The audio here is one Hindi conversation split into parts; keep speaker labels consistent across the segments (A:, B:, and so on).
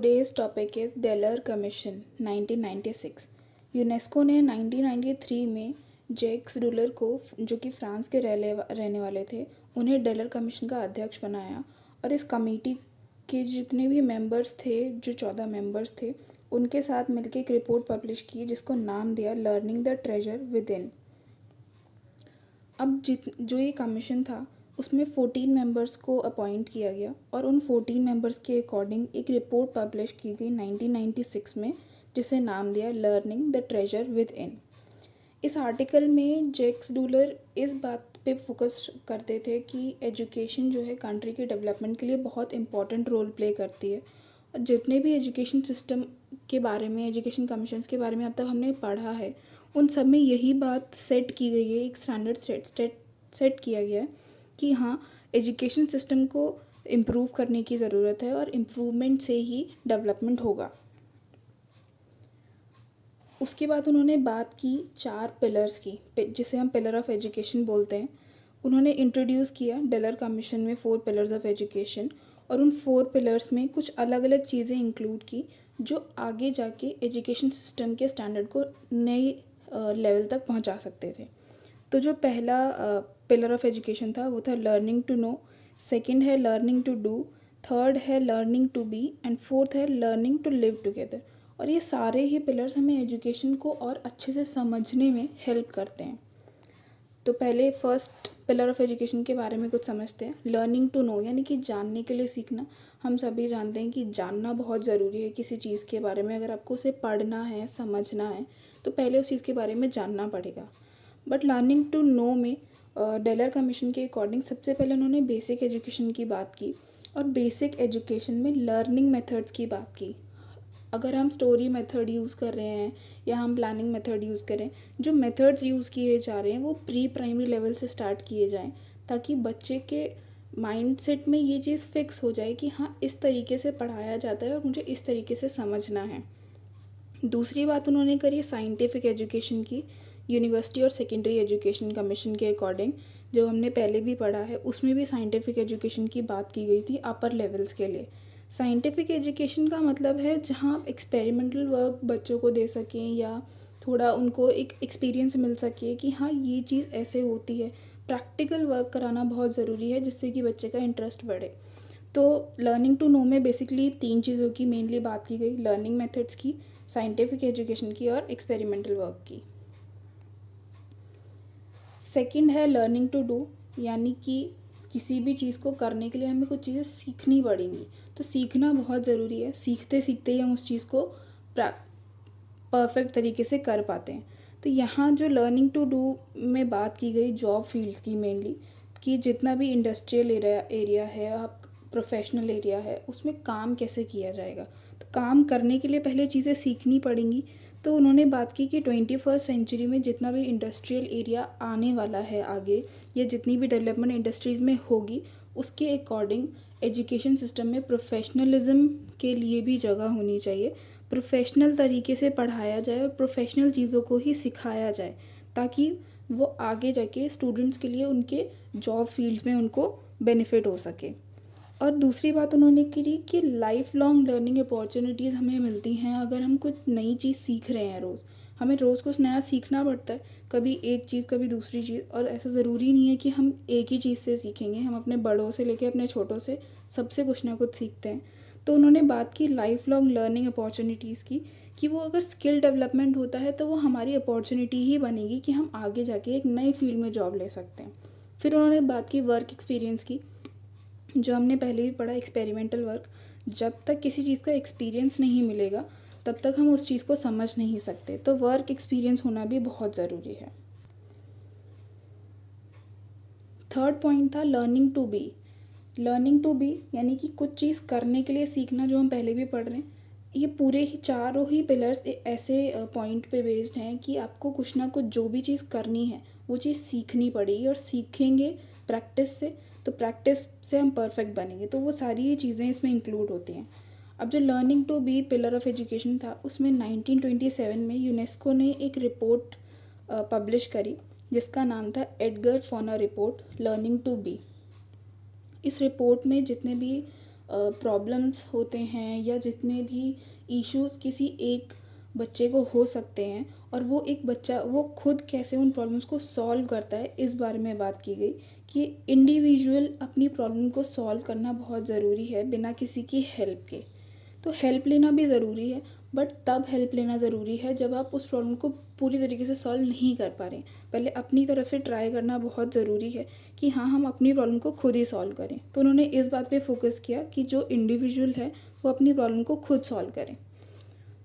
A: Today's topic is dealer commission 1996। UNESCO ने 1993 में जैक्स डुलर को, जो कि फ्रांस के रहने वाले थे, उन्हें डेलर कमीशन का अध्यक्ष बनाया। और इस कमेटी के जितने भी मेंबर्स थे, जो 14 मेंबर्स थे, उनके साथ मिलकर एक रिपोर्ट पब्लिश की जिसको नाम दिया learning the treasure with in. अब जो ये कमीशन था उसमें 14 मेंबर्स को अपॉइंट किया गया और उन 14 मेंबर्स के अकॉर्डिंग एक रिपोर्ट पब्लिश की गई 1996 में, जिसे नाम दिया learning the treasure with in. इस आर्टिकल में जैक्स डुलर इस बात पे फोकस करते थे कि एजुकेशन जो है कंट्री के डेवलपमेंट के लिए बहुत इंपॉर्टेंट रोल प्ले करती है। और जितने भी एजुकेशन सिस्टम के बारे में, एजुकेशन कमीशंस के बारे में अब तक हमने पढ़ा है, उन सब में यही बात सेट की गई है, एक स्टैंडर्ड सेट किया गया है कि हाँ, एजुकेशन सिस्टम को इम्प्रूव करने की ज़रूरत है और इम्प्रूवमेंट से ही डेवलपमेंट होगा। उसके बाद उन्होंने बात की 4 पिलर्स की, जिसे हम पिलर ऑफ एजुकेशन बोलते हैं। उन्होंने इंट्रोड्यूस किया डेलर कमीशन में 4 पिलर्स ऑफ एजुकेशन, और उन 4 पिलर्स में कुछ अलग अलग चीज़ें इंक्लूड की जो आगे जाके एजुकेशन सिस्टम के स्टैंडर्ड को नए लेवल तक पहुंचा सकते थे। तो जो पहला पिलर ऑफ एजुकेशन था वो था लर्निंग टू नो, सेकंड है लर्निंग टू डू, थर्ड है learning to be, and fourth है लर्निंग टू लिव टुगेदर। और ये सारे ही पिलर्स हमें एजुकेशन को और अच्छे से समझने में हेल्प करते हैं। तो पहले फर्स्ट पिलर ऑफ एजुकेशन के बारे में कुछ समझते हैं। लर्निंग टू नो यानी कि जानने के लिए सीखना। हम सभी जानते हैं कि जानना बहुत ज़रूरी है किसी चीज़ के बारे में। अगर आपको उसे पढ़ना है, समझना है, तो पहले उस चीज़ के बारे में जानना पड़ेगा। बट लर्निंग टू नो में डेलर कमीशन के अकॉर्डिंग सबसे पहले उन्होंने बेसिक एजुकेशन की बात की, और बेसिक एजुकेशन में लर्निंग मेथड्स की बात की। अगर हम स्टोरी मेथड यूज़ कर रहे हैं या हम प्लानिंग मेथड यूज़ करें, जो मेथड्स यूज़ किए जा रहे हैं वो प्री प्राइमरी लेवल से स्टार्ट किए जाएं, ताकि बच्चे के माइंडसेट में ये चीज़ फिक्स हो जाए कि हाँ, इस तरीके से पढ़ाया जाता है और मुझे इस तरीके से समझना है। दूसरी बात उन्होंने करी साइंटिफिक एजुकेशन की। यूनिवर्सिटी और सेकेंडरी एजुकेशन कमीशन के अकॉर्डिंग, जो हमने पहले भी पढ़ा है, उसमें भी साइंटिफिक एजुकेशन की बात की गई थी अपर लेवल्स के लिए। साइंटिफिक एजुकेशन का मतलब है जहाँ आप एक्सपेरिमेंटल वर्क बच्चों को दे सकें या थोड़ा उनको एक एक्सपीरियंस मिल सके कि हाँ, ये चीज़ ऐसे होती है। प्रैक्टिकल वर्क कराना बहुत ज़रूरी है जिससे कि बच्चे का इंटरेस्ट बढ़े। तो लर्निंग टू नो में बेसिकली 3 चीज़ों की मेनली बात की गई, लर्निंग मेथड्स की, साइंटिफिक एजुकेशन की और एक्सपेरिमेंटल वर्क की। सेकंड है लर्निंग टू डू, यानी कि किसी भी चीज़ को करने के लिए हमें कुछ चीज़ें सीखनी पड़ेंगी। तो सीखना बहुत ज़रूरी है, सीखते सीखते ही हम उस चीज़ को परफेक्ट तरीके से कर पाते हैं। तो यहाँ जो लर्निंग टू डू में बात की गई जॉब फील्ड्स की मेनली, कि जितना भी इंडस्ट्रियल एरिया है, आप प्रोफेशनल एरिया है, उसमें काम कैसे किया जाएगा। तो काम करने के लिए पहले चीज़ें सीखनी पड़ेंगी। तो उन्होंने बात की कि 21st सेंचुरी में जितना भी इंडस्ट्रियल एरिया आने वाला है आगे, या जितनी भी डेवलपमेंट इंडस्ट्रीज़ में होगी, उसके अकॉर्डिंग एजुकेशन सिस्टम में प्रोफेशनलिज्म के लिए भी जगह होनी चाहिए। प्रोफेशनल तरीके से पढ़ाया जाए और प्रोफेशनल चीज़ों को ही सिखाया जाए, ताकि वो आगे जाके स्टूडेंट्स के लिए उनके जॉब फील्ड्स में उनको बेनिफिट हो सके। और दूसरी बात उन्होंने करी कि लाइफ लॉन्ग लर्निंग अपॉर्चुनिटीज़ हमें मिलती हैं अगर हम कुछ नई चीज़ सीख रहे हैं। रोज़ हमें कुछ नया सीखना पड़ता है, कभी एक चीज़ कभी दूसरी चीज़। और ऐसा ज़रूरी नहीं है कि हम एक ही चीज़ से सीखेंगे, हम अपने बड़ों से लेकर अपने छोटों से सबसे कुछ ना कुछ सीखते हैं। तो उन्होंने बात की लाइफ लॉन्ग लर्निंग अपॉर्चुनिटीज़ की, कि वो अगर स्किल डेवलपमेंट होता है तो वो हमारी अपॉर्चुनिटी ही बनेगी कि हम आगे जाके एक नई फील्ड में जॉब ले सकते हैं। फिर उन्होंने बात की वर्क एक्सपीरियंस की, जो हमने पहले भी पढ़ा, एक्सपेरिमेंटल वर्क। जब तक किसी चीज़ का एक्सपीरियंस नहीं मिलेगा तब तक हम उस चीज़ को समझ नहीं सकते। तो वर्क एक्सपीरियंस होना भी बहुत ज़रूरी है। थर्ड पॉइंट था learning to be. Learning to be यानी कि कुछ चीज़ करने के लिए सीखना, जो हम पहले भी पढ़ रहे हैं। ये पूरे ही चारों ही पिलर्स ऐसे पॉइंट पे बेस्ड हैं कि आपको कुछ ना कुछ जो भी चीज़ करनी है वो चीज़ सीखनी पड़ेगी, और सीखेंगे प्रैक्टिस से। तो प्रैक्टिस से हम परफेक्ट बनेंगे। तो वो सारी ये चीज़ें इसमें इंक्लूड होती हैं। अब जो learning to be pillar of education था, उसमें 1927 में यूनेस्को ने एक रिपोर्ट पब्लिश करी जिसका नाम था एडगर फोना रिपोर्ट लर्निंग टू बी। इस रिपोर्ट में जितने भी प्रॉब्लम्स होते हैं या जितने भी इश्यूज़ किसी एक बच्चे को हो सकते हैं और वो एक बच्चा वो खुद कैसे उन प्रॉब्लम्स को सॉल्व करता है, इस बारे में बात की गई कि इंडिविजुअल अपनी प्रॉब्लम को सॉल्व करना बहुत ज़रूरी है बिना किसी की हेल्प के। तो हेल्प लेना भी ज़रूरी है, बट तब हेल्प लेना ज़रूरी है जब आप उस प्रॉब्लम को पूरी तरीके से सॉल्व नहीं कर पा रहे। पहले अपनी तरफ से ट्राई करना बहुत ज़रूरी है कि हाँ, हम अपनी प्रॉब्लम को खुद ही सॉल्व करें। तो उन्होंने इस बात पे फोकस किया कि जो इंडिविजुअल है वो अपनी प्रॉब्लम को खुद सॉल्व करें।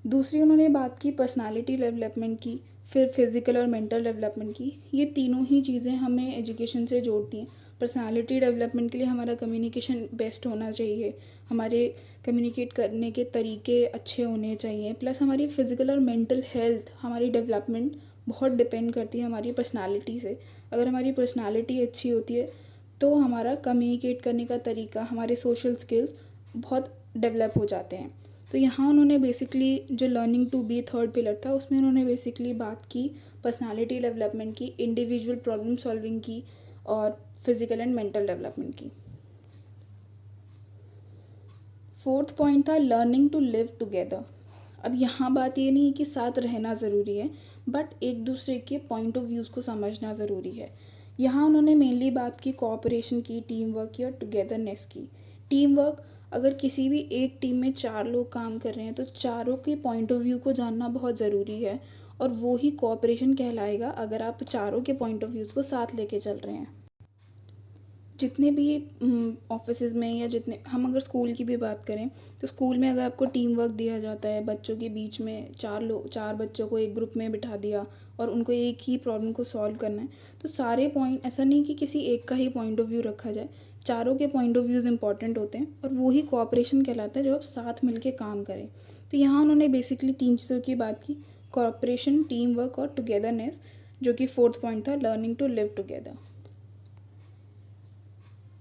A: दूसरी उन्होंने बात की पर्सनालिटी डेवलपमेंट की, फिर फिज़िकल और मेंटल डेवलपमेंट की। ये तीनों ही चीज़ें हमें एजुकेशन से जोड़ती हैं। पर्सनालिटी डेवलपमेंट के लिए हमारा कम्युनिकेशन बेस्ट होना चाहिए, हमारे कम्युनिकेट करने के तरीके अच्छे होने चाहिए, प्लस हमारी फ़िज़िकल और मेंटल हेल्थ, हमारी डेवलपमेंट बहुत डिपेंड करती है हमारी पर्सनालिटी से। अगर हमारी पर्सनालिटी अच्छी होती है तो हमारा कम्युनिकेट करने का तरीका, हमारे सोशल स्किल्स बहुत डेवलप हो जाते हैं। तो यहाँ उन्होंने बेसिकली जो learning to be third pillar था उसमें उन्होंने बेसिकली बात की पर्सनालिटी डेवलपमेंट की, इंडिविजुअल प्रॉब्लम सॉल्विंग की और फिज़िकल एंड मेंटल डेवलपमेंट की। फोर्थ पॉइंट था लर्निंग टू लिव टुगेदर। अब यहाँ बात ये नहीं है कि साथ रहना ज़रूरी है, बट एक दूसरे के पॉइंट ऑफ व्यूज़ को समझना ज़रूरी है। यहाँ उन्होंने मेनली बात की कोऑपरेशन की, टीम वर्क की और टुगेदरनेस की। टीम वर्क, अगर किसी भी एक टीम में 4 लोग काम कर रहे हैं तो चारों के पॉइंट ऑफ व्यू को जानना बहुत ज़रूरी है और वो ही कोऑपरेशन कहलाएगा अगर आप चारों के पॉइंट ऑफ व्यूज़ को साथ लेके चल रहे हैं। जितने भी ऑफिसेज़ में या जितने हम अगर स्कूल की भी बात करें तो स्कूल में अगर आपको टीम वर्क दिया जाता है, बच्चों के बीच में 4 बच्चों को एक ग्रुप में बिठा दिया और उनको एक ही प्रॉब्लम को सॉल्व करना है, तो सारे पॉइंट, ऐसा नहीं कि किसी एक का ही पॉइंट ऑफ व्यू रखा जाए, चारों के पॉइंट ऑफ व्यूज़ इंपॉर्टेंट होते हैं और वो ही कोऑपरेशन कहलाता है जब आप साथ मिल के काम करें। तो यहाँ उन्होंने बेसिकली 3 चीज़ों की बात की, कोऑपरेशन, टीम वर्क और टुगेदरनेस, जो कि फोर्थ पॉइंट था learning to live together.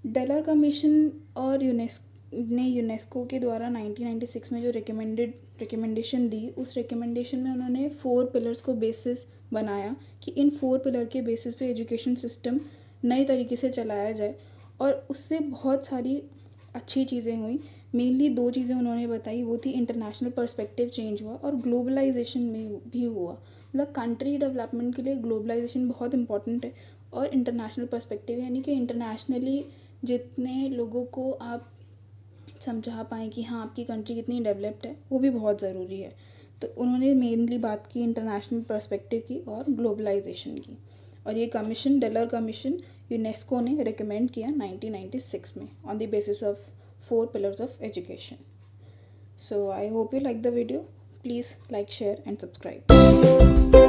A: Delors commission और यूनेस्को के द्वारा 1996 में जो रिकमेंडेशन दी, उस रिकमेंडेशन में उन्होंने 4 पिलर्स को बेसिस बनाया कि इन 4 पिलर के बेसिस पे एजुकेशन सिस्टम नए तरीके से चलाया जाए और उससे बहुत सारी अच्छी चीज़ें हुई। मेनली 2 चीज़ें उन्होंने बताई, वो थी इंटरनेशनल पर्सपेक्टिव चेंज हुआ और ग्लोबलाइजेशन में भी हुआ। मतलब कंट्री डेवलपमेंट के लिए ग्लोबलाइजेशन बहुत इंपॉर्टेंट है और इंटरनेशनल पर्सपेक्टिव यानी कि इंटरनेशनली जितने लोगों को आप समझा पाएँ कि हाँ, आपकी कंट्री कितनी डेवलप्ड है, वो भी बहुत ज़रूरी है। तो उन्होंने मेनली बात की इंटरनेशनल पर्सपेक्टिव की और ग्लोबलाइजेशन की। और ये कमीशन, डेलर कमीशन, यूनेस्को ने रिकमेंड किया 1996 में on the basis of 4 pillars of education. So I hope you like the video. Please like, share and subscribe.